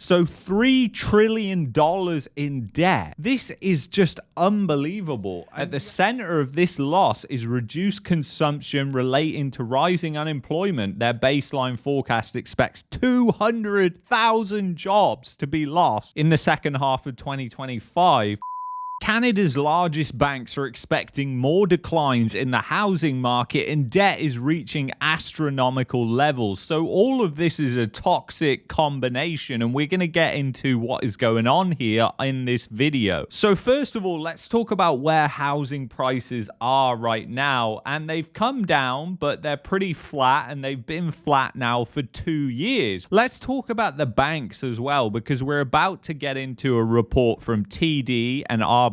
So $3 trillion in debt. This is just unbelievable. At the center of this loss is reduced consumption relating to rising unemployment. Their baseline forecast expects 200,000 jobs to be lost in the second half of 2025. Canada's largest banks are expecting more declines in the housing market, and debt is reaching astronomical levels. So all of this is a toxic combination, and we're going to get into what is going on here in this video. So first of all, let's talk about where housing prices are right now. And they've come down, but they're pretty flat, and they've been flat now for 2 years. Let's talk about the banks as well, because we're about to get into a report from TD and RBC,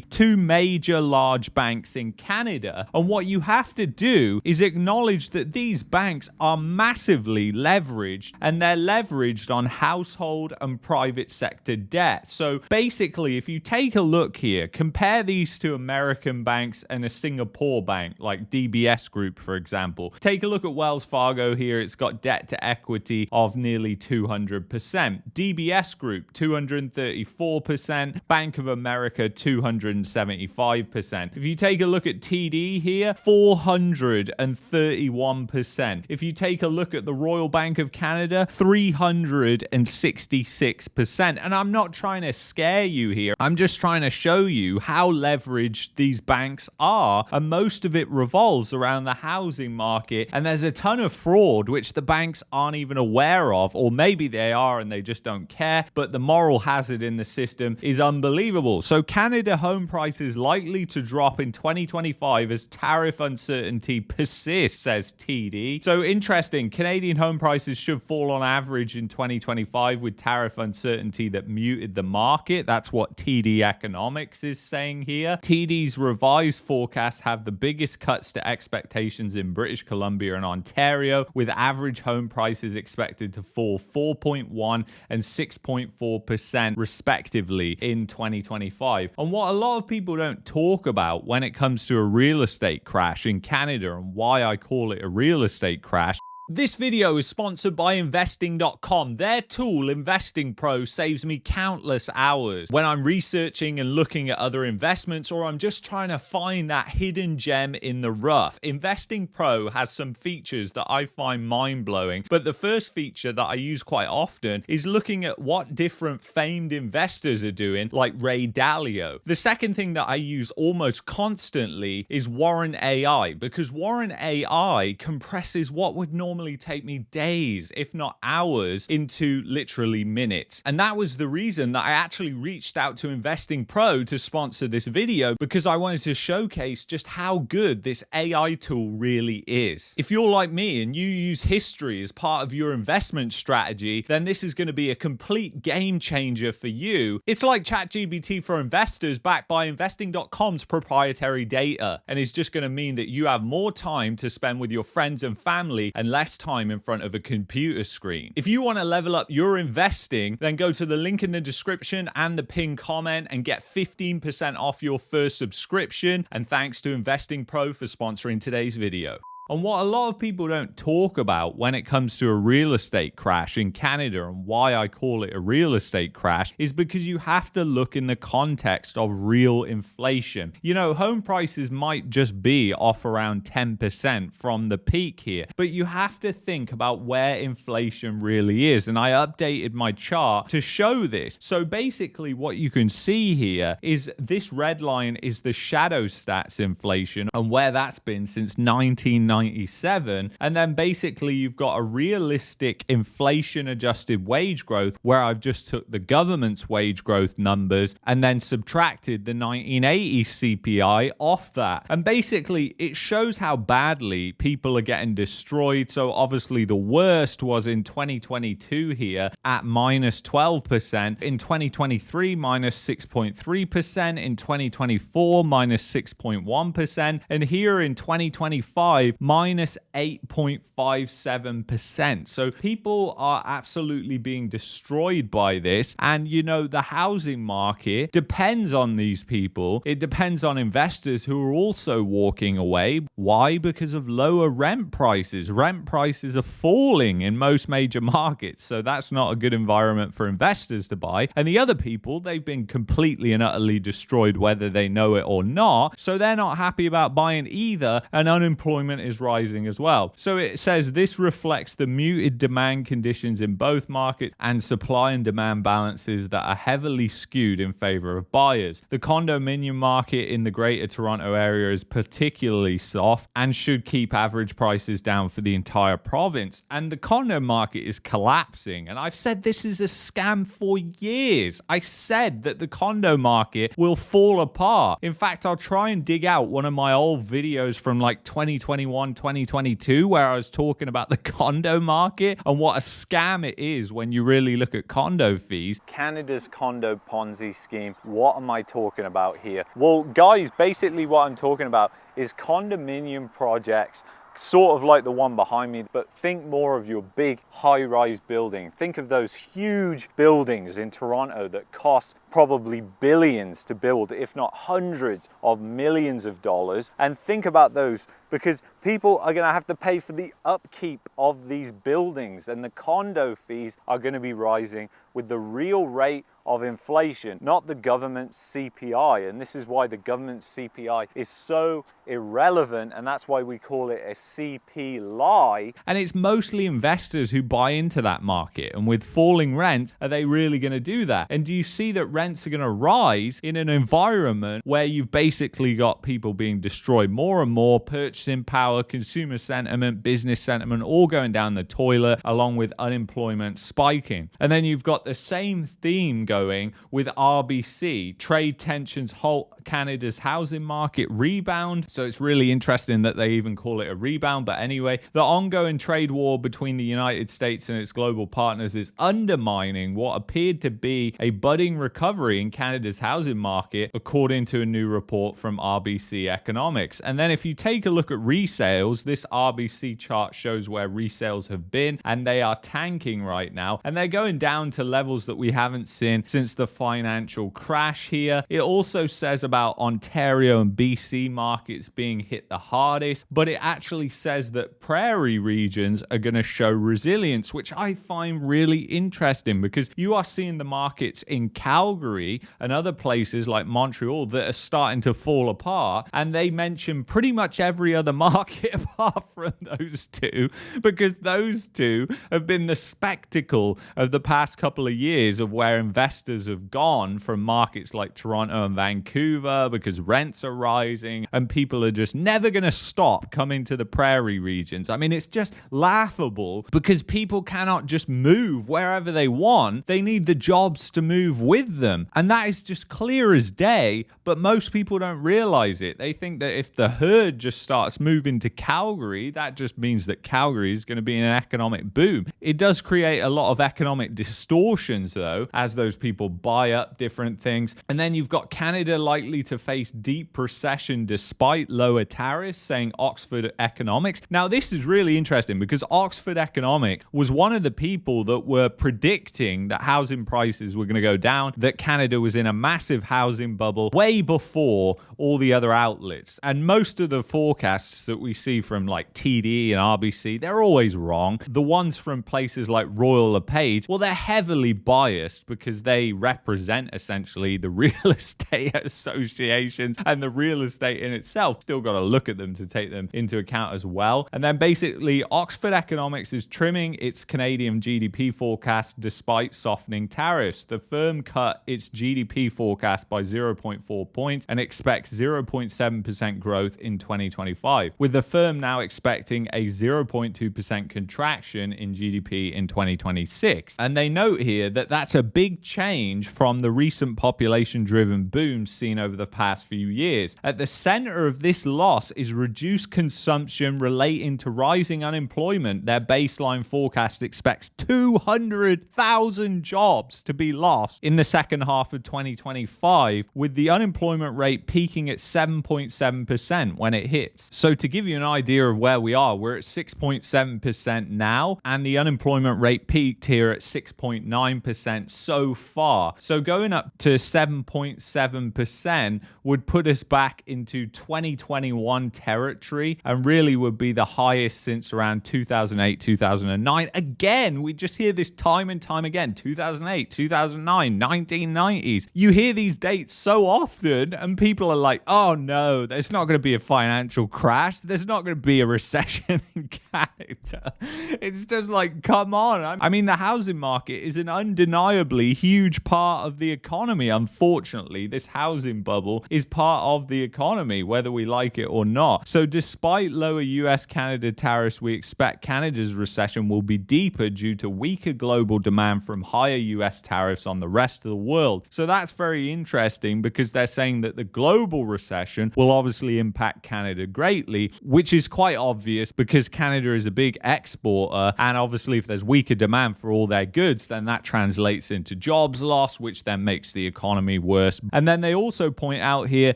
two major large banks in Canada. And what you have to do is acknowledge that these banks are massively leveraged, and they're leveraged on household and private sector debt. So basically, if you take a look here, compare these to American banks and a Singapore bank like DBS Group, for example. Take a look at Wells Fargo here. It's got debt to equity of nearly 200%. DBS Group, 234%. Bank of America, 275%. If you take a look at TD here, 431%. If you take a look at the Royal Bank of Canada, 366%. And I'm not trying to scare you here. I'm just trying to show you how leveraged these banks are. And most of it revolves around the housing market. And there's a ton of fraud which the banks aren't even aware of, or maybe they are and they just don't care. But the moral hazard in the system is unbelievable. So Canada home prices likely to drop in 2025 as tariff uncertainty persists, says TD. So interesting, Canadian home prices should fall on average in 2025 with tariff uncertainty that muted the market. That's what TD Economics is saying here. TD's revised forecasts have the biggest cuts to expectations in British Columbia and Ontario, with average home prices expected to fall 4.1% and 6.4% respectively in 2025. And what a lot of people don't talk about when it comes to a real estate crash in Canada, and why I call it a real estate crash. This video is sponsored by investing.com. Their tool, Investing Pro, saves me countless hours when I'm researching and looking at other investments, or I'm just trying to find that hidden gem in the rough. Investing Pro has some features that I find mind-blowing, but the first feature that I use quite often is looking at what different famed investors are doing, like Ray Dalio. The second thing that I use almost constantly is Warrant AI, because Warrant AI compresses what would normally take me days, if not hours, into literally minutes. And that was the reason that I actually reached out to Investing Pro to sponsor this video, because I wanted to showcase just how good this AI tool really is. If you're like me and you use history as part of your investment strategy, then this is going to be a complete game changer for you. It's like ChatGPT for investors, backed by investing.com's proprietary data, and it's just going to mean that you have more time to spend with your friends and family and less time in front of a computer screen. If you want to level up your investing, then go to the link in the description and the pinned comment and get 15% off your first subscription. And thanks to Investing Pro for sponsoring today's video. And what a lot of people don't talk about when it comes to a real estate crash in Canada, and why I call it a real estate crash, is because you have to look in the context of real inflation. You know, home prices might just be off around 10% from the peak here, but you have to think about where inflation really is. And I updated my chart to show this. So basically what you can see here is this red line is the shadow stats inflation, and where that's been since 1997. And then basically you've got a realistic inflation adjusted wage growth, where I've just took the government's wage growth numbers and then subtracted the 1980 CPI off that. And basically it shows how badly people are getting destroyed. So obviously the worst was in 2022 here at minus 12%, in 2023 minus 6.3%, in 2024 minus 6.1%, and here in 2025 minus 8.57%. So people are absolutely being destroyed by this. And, you know, the housing market depends on these people. It depends on investors who are also walking away. Why? Because of lower rent prices. Rent prices are falling in most major markets. So that's not a good environment for investors to buy. And the other people, they've been completely and utterly destroyed whether they know it or not. So they're not happy about buying either. And unemployment is rising as well. So it says this reflects the muted demand conditions in both markets and supply and demand balances that are heavily skewed in favor of buyers. The condominium market in the Greater Toronto area is particularly soft and should keep average prices down for the entire province. And the condo market is collapsing. And I've said this is a scam for years. I said that the condo market will fall apart. In fact, I'll try and dig out one of my old videos from like 2021, 2022, where I was talking about the condo market and what a scam it is when you really look at condo fees. Canada's condo Ponzi scheme. What am I talking about here? Well, guys, basically what I'm talking about is condominium projects, sort of like the one behind me, but think more of your big high-rise building. Think of those huge buildings in Toronto that cost probably billions to build, if not hundreds of millions of dollars. And think about those, because people are going to have to pay for the upkeep of these buildings, and the condo fees are going to be rising with the real rate of inflation, not the government's CPI. And this is why the government's CPI is so irrelevant, and that's why we call it a CP lie. And it's mostly investors who buy into that market, and with falling rents, are they really going to do that? And do you see that rents are going to rise in an environment where you've basically got people being destroyed more and more, purchasing power, consumer sentiment, business sentiment, all going down the toilet, along with unemployment spiking? And then you've got the same theme going with RBC. Trade tensions halt Canada's housing market rebound. So it's really interesting that they even call it a rebound. But anyway, the ongoing trade war between the United States and its global partners is undermining what appeared to be a budding recovery in Canada's housing market, according to a new report from RBC Economics. And then if you take a look at resales, this RBC chart shows where resales have been, and they are tanking right now. And they're going down to levels that we haven't seen since the financial crash here. It also says about Ontario and BC markets being hit the hardest, but it actually says that prairie regions are going to show resilience, which I find really interesting, because you are seeing the markets in Calgary and other places like Montreal that are starting to fall apart, and they mention pretty much every other market apart from those two, because those two have been the spectacle of the past couple of years of where investors have gone from markets like Toronto and Vancouver, because rents are rising and people are just never going to stop coming to the prairie regions. I mean, it's just laughable, because people cannot just move wherever they want. They need the jobs to move with them. And that is just clear as day, but most people don't realize it. They think that if the herd just starts moving to Calgary, that just means that Calgary is going to be in an economic boom. It does create a lot of economic distortions, though, as those people buy up different things. And then you've got Canada likely to face deep recession despite lower tariffs, saying Oxford Economics. Now, this is really interesting, because Oxford Economics was one of the people that were predicting that housing prices were going to go down, that Canada was in a massive housing bubble way before all the other outlets. And most of the forecasts that we see from like TD and RBC, they're always wrong. The ones from places like Royal LePage, well, they're heavily biased because they represent essentially the real estate associations, and the real estate in itself. Still got to look at them to take them into account as well. And then basically Oxford Economics is trimming its Canadian GDP forecast despite softening tariffs. The firm cut its GDP forecast by 0.4 points and expects 0.7% growth in 2025, with the firm now expecting a 0.2% contraction in GDP in 2026. And they note here that that's a big change from the recent population-driven boom seen over the past few years. At the center of this loss is reduced consumption relating to rising unemployment. Their baseline forecast expects 200,000 jobs to be lost in the second second half of 2025, with the unemployment rate peaking at 7.7% when it hits. So to give you an idea of where we are, we're at 6.7% now, and the unemployment rate peaked here at 6.9% so far. So going up to 7.7% would put us back into 2021 territory and really would be the highest since around 2008, 2009. Again, we just hear this time and time again. 2008, 2009, 1990s. You hear these dates so often and people are like, oh no, there's not going to be a financial crash. There's not going to be a recession in Canada. It's just like, come on. I mean, the housing market is an undeniably huge part of the economy. Unfortunately, this housing bubble is part of the economy, whether we like it or not. So despite lower US-Canada tariffs, we expect Canada's recession will be deeper due to weaker global demand from higher US tariffs on the rest of the world. So that's very interesting because they're saying that the global recession will obviously impact Canada greatly, which is quite obvious because Canada is a big exporter, and obviously if there's weaker demand for all their goods, then that translates into jobs loss, which then makes the economy worse. And then they also point out here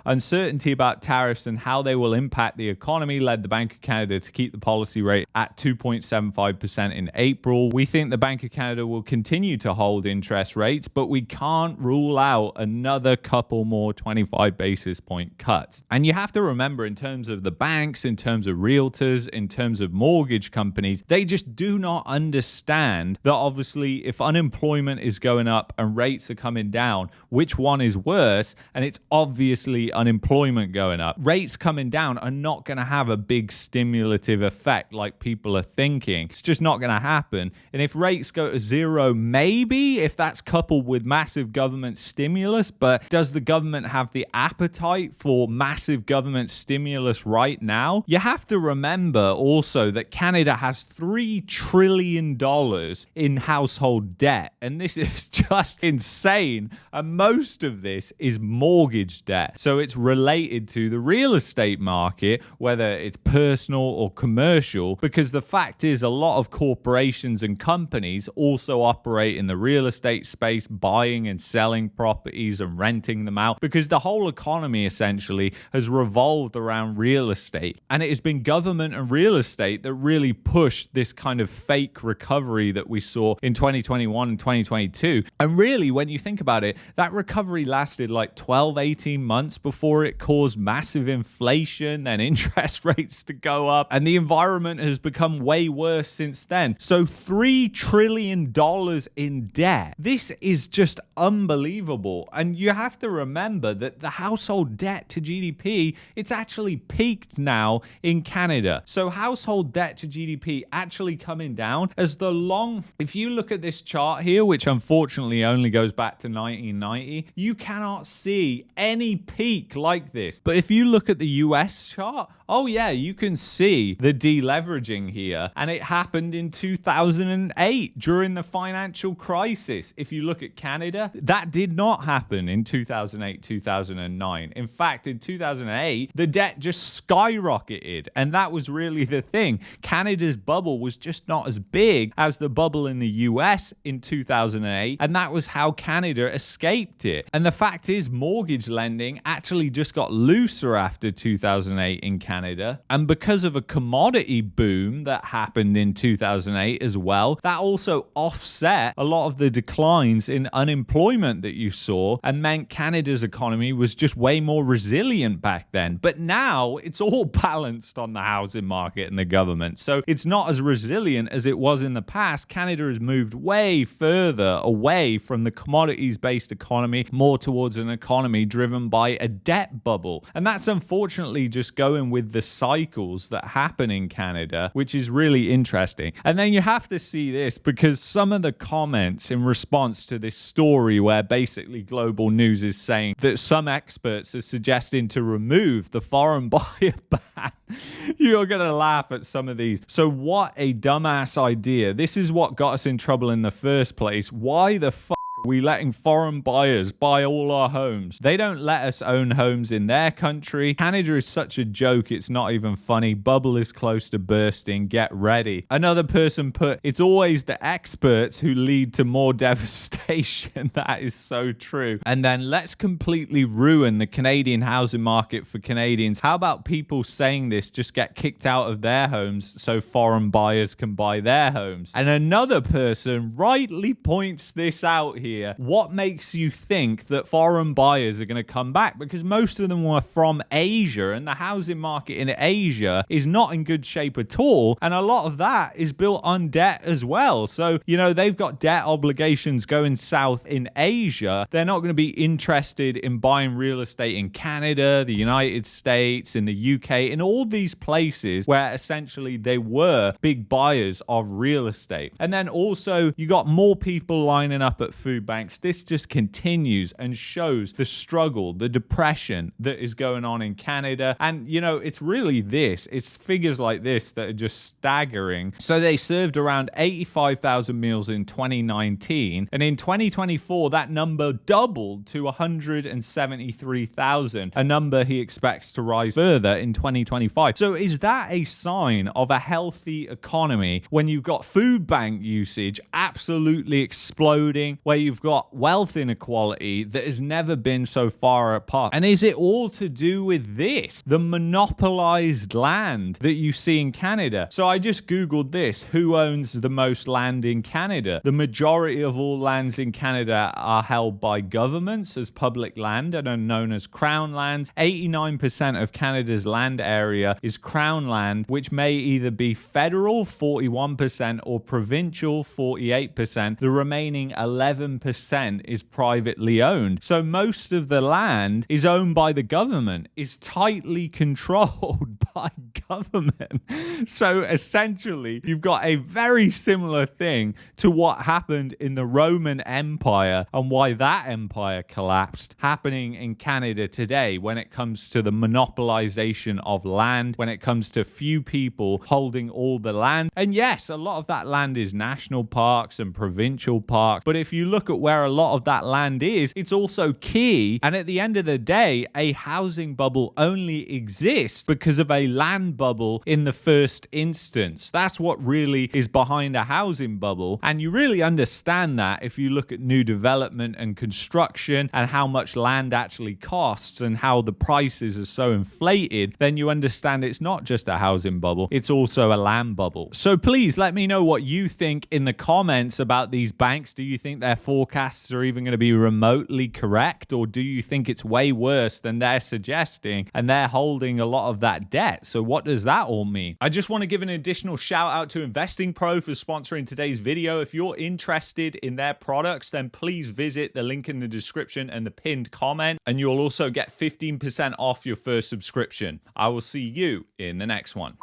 uncertainty about tariffs and how they will impact the economy led the Bank of Canada to keep the policy rate at 2.75% in April. We think the Bank of Canada will continue to hold interest rates, but we can't rule out another couple more 25 basis point cuts. And you have to remember, in terms of the banks, in terms of realtors, in terms of mortgage companies, they just do not understand that obviously if unemployment is going up and rates are coming down, which one is worse? And it's obviously unemployment going up. Rates coming down are not going to have a big stimulative effect like people are thinking. It's just not going to happen. And if rates go to zero, maybe if that's coupled with massive government stimulus, but does the government have the appetite for massive government stimulus right now? You have to remember also that Canada has $3 trillion in household debt, and this is just insane. And most of this is mortgage debt. So it's related to the real estate market, whether it's personal or commercial, because the fact is a lot of corporations and companies also operate in the real estate space, buying and selling properties and renting them out, because the whole economy essentially has revolved around real estate. And it has been government and real estate that really pushed this kind of fake recovery that we saw in 2021 and 2022. And really, when you think about it, that recovery lasted like 12, 18 months before it caused massive inflation, then interest rates to go up, and the environment has become way worse since then. So $3 trillion in debt. This is just unbelievable. And you have to remember that the household debt to GDP, it's actually peaked now in Canada. So household debt to GDP actually coming down as if you look at this chart here, which unfortunately only goes back to 1990, you cannot see any peak like this. But if you look at the US chart, oh yeah, you can see the deleveraging here, and it happened in 2008 during the financial crisis. If you look at Canada, that did not happen in 2008, 2009. In fact, in 2008, the debt just skyrocketed, and that was really the thing. Canada's bubble was just not as big as the bubble in the US in 2008, and that was how Canada escaped it. And the fact is, mortgage lending actually just got looser after 2008 in Canada, and because of a commodity boom that happened in 2008 as well, that also offset a lot of the declines in unemployment that you saw, and meant Canada's economy was just way more resilient back then. But now it's all balanced on the housing market and the government, so it's not as resilient as it was in the past. Canada has moved way further away from the commodities-based economy, more towards an economy driven by a debt bubble. And that's unfortunately just going with the cycles that happen in Canada, which is really interesting. And then you have to see this, because some of the comments in response to this story, where basically Global News is saying that some experts are suggesting to remove the foreign buyer ban, you're going to laugh at some of these. So what a dumbass idea. This is what got us in trouble in the first place. Why the fuck We letting foreign buyers buy all our homes. They don't let us own homes in their country. Canada is such a joke, it's not even funny. Bubble is close to bursting. Get ready. Another person put, it's always the experts who lead to more devastation. That is so true. And then let's completely ruin the Canadian housing market for Canadians. How about people saying this just get kicked out of their homes so foreign buyers can buy their homes? And another person rightly points this out here. What makes you think that foreign buyers are going to come back? Because most of them were from Asia, and the housing market in Asia is not in good shape at all. And a lot of that is built on debt as well. So, you know, they've got debt obligations going south in Asia. They're not going to be interested in buying real estate in Canada, the United States, in the UK, in all these places where essentially they were big buyers of real estate. And then also you got more people lining up at food banks. This just continues and shows the struggle, the depression that is going on in Canada. And, you know, it's really this. It's figures like this that are just staggering. So they served around 85,000 meals in 2019. And in 2024, that number doubled to 173,000, a number he expects to rise further in 2025. So is that a sign of a healthy economy when you've got food bank usage absolutely exploding, where you've got wealth inequality that has never been so far apart? And is it all to do with this, the monopolized land that you see in Canada? So I just Googled this. Who owns the most land in Canada? The majority of all lands in Canada are held by governments as public land and are known as crown lands. 89% of Canada's land area is crown land, which may either be federal, 41%, or provincial, 48%. The remaining 11% is privately owned. So most of the land is owned by the government, is tightly controlled by government. So essentially, you've got a very similar thing to what happened in the Roman Empire and why that empire collapsed, happening in Canada today when it comes to the monopolization of land, when it comes to few people holding all the land. And yes, a lot of that land is national parks and provincial parks, but if you look at where a lot of that land is, it's also key. And at the end of the day, a housing bubble only exists because of a land bubble in the first instance. That's what really is behind a housing bubble. And you really understand that if you look at new development and construction and how much land actually costs and how the prices are so inflated, then you understand it's not just a housing bubble, it's also a land bubble. So please let me know what you think in the comments about these banks. Do you think their forecasts are even going to be remotely correct, or do you think it's way worse than they're suggesting and they're holding a lot of that debt? So what does that all mean? I just want to give an additional shout out to Investing Pro for sponsoring today's video. If you're interested in their products, then please visit the link in the description and the pinned comment, and you'll also get 15% off your first subscription. I will see you in the next one.